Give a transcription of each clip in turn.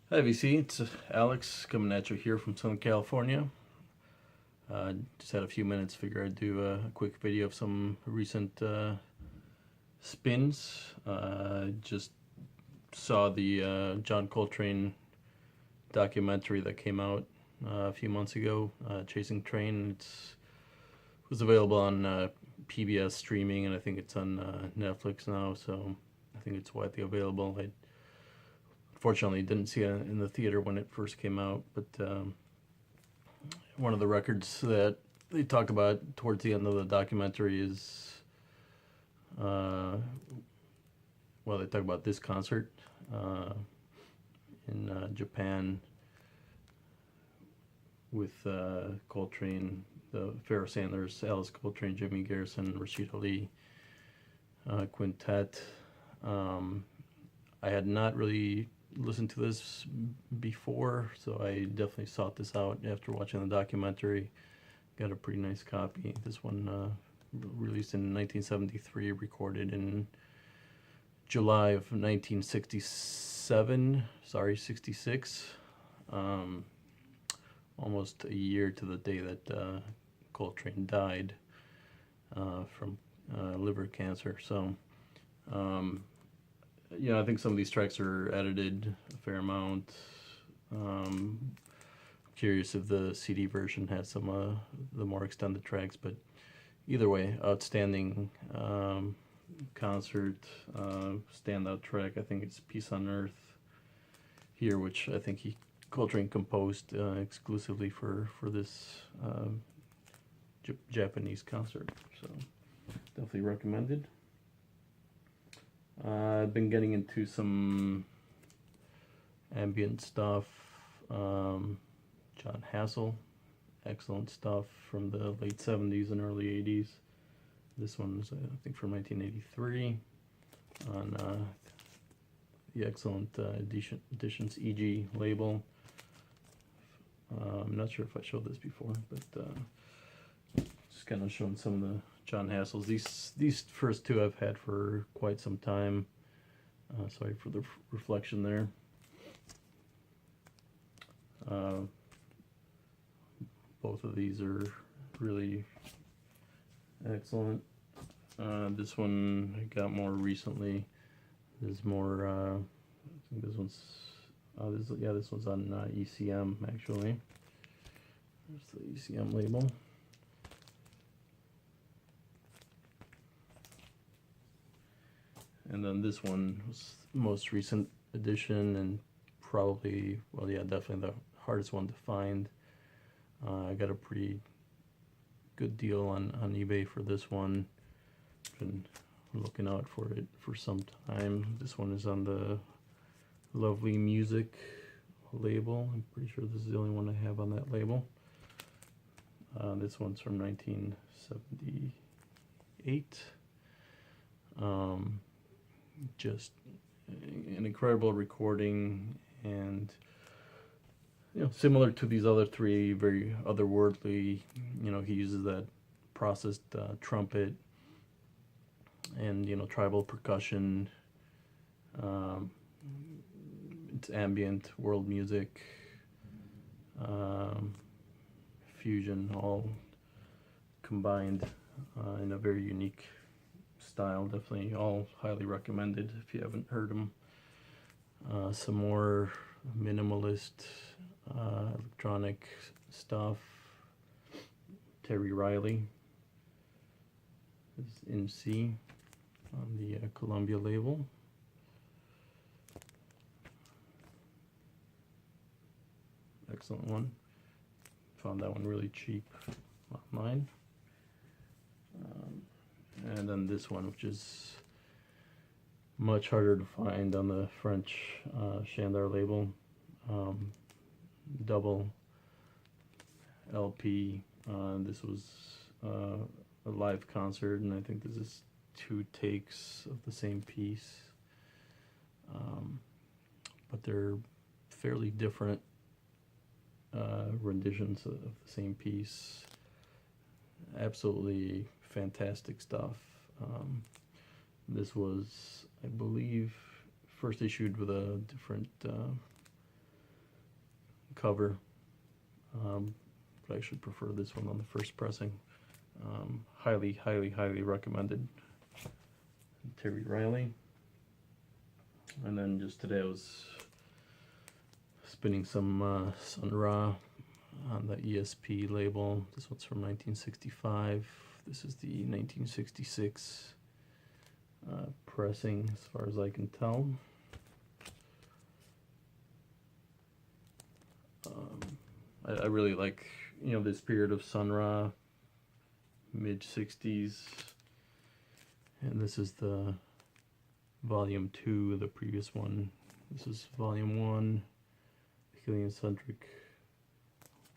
Hi VC, it's Alex coming at you here from Southern California. Just had a few minutes, figure I'd do a quick video of some recent spins. Just saw the John Coltrane documentary that came out a few months ago, Chasing Train. Was available on PBS streaming, and I think it's on Netflix now, so I think it's widely available. I fortunately didn't see it in the theater when it first came out, but one of the records that they talk about towards the end of the documentary is, they talk about this concert in Japan with Coltrane, the Pharoah Sanders, Alice Coltrane, Jimmy Garrison, Rashid Ali quintet. I had not really listened to this before, so I definitely sought this out after watching the documentary. Got a pretty nice copy. This one released in 1973, recorded in July of 1967. Sorry, 66. Almost a year to the day that Coltrane died from liver cancer. So, I think some of these tracks are edited a fair amount. Curious if the CD version has some the more extended tracks, but either way, outstanding concert, standout track. I think it's Peace on Earth here, which I think Coltrane composed exclusively for this Japanese concert. So definitely recommended. I've been getting into some ambient stuff. John Hassel, excellent stuff from the late 70s and early 80s. This one's, I think, from 1983 on the excellent Editions EG label. I'm not sure if I showed this before, but just kind of showing some of the John Hassels. These first two I've had for quite some time. Sorry for the reflection there. Both of these are really excellent. This one I got more recently. There's more. I think this one's. This one's on ECM actually. There's the ECM label. And then this one was the most recent edition, and probably, definitely the hardest one to find. I got a pretty good deal on eBay for this one. Been looking out for it for some time. This one is on the Lovely Music label. I'm pretty sure this is the only one I have on that label. This one's from 1978. Just an incredible recording, and similar to these other three, very otherworldly. He uses that processed trumpet and tribal percussion. It's ambient world music, fusion, all combined in a very unique style. Definitely all highly recommended if you haven't heard them. Some more minimalist electronic stuff. Terry Riley is in C on the Columbia label. Excellent one. Found that one really cheap online. And then this one, which is much harder to find on the French Chandar label. Double LP. This was a live concert, and I think this is 2 takes of the same piece. But they're fairly different renditions of the same piece. Absolutely fantastic stuff. This was, I believe, first issued with a different cover, but I should prefer this one on the first pressing. Highly, highly, highly recommended. Terry Riley. And then just today I was spinning some Sun Ra on the ESP label. This one's from 1965. This is the 1966 pressing, as far as I can tell. I really like, this period of Sun Ra, mid 60s, and this is the volume 2 of the previous one. This is volume 1, Heliocentric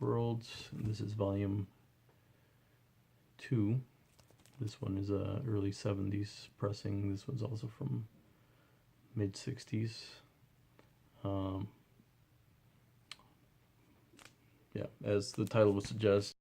Worlds, and this is volume 2. This one is a early 70s pressing. This one's also from mid 60s. Yeah, as the title would suggest,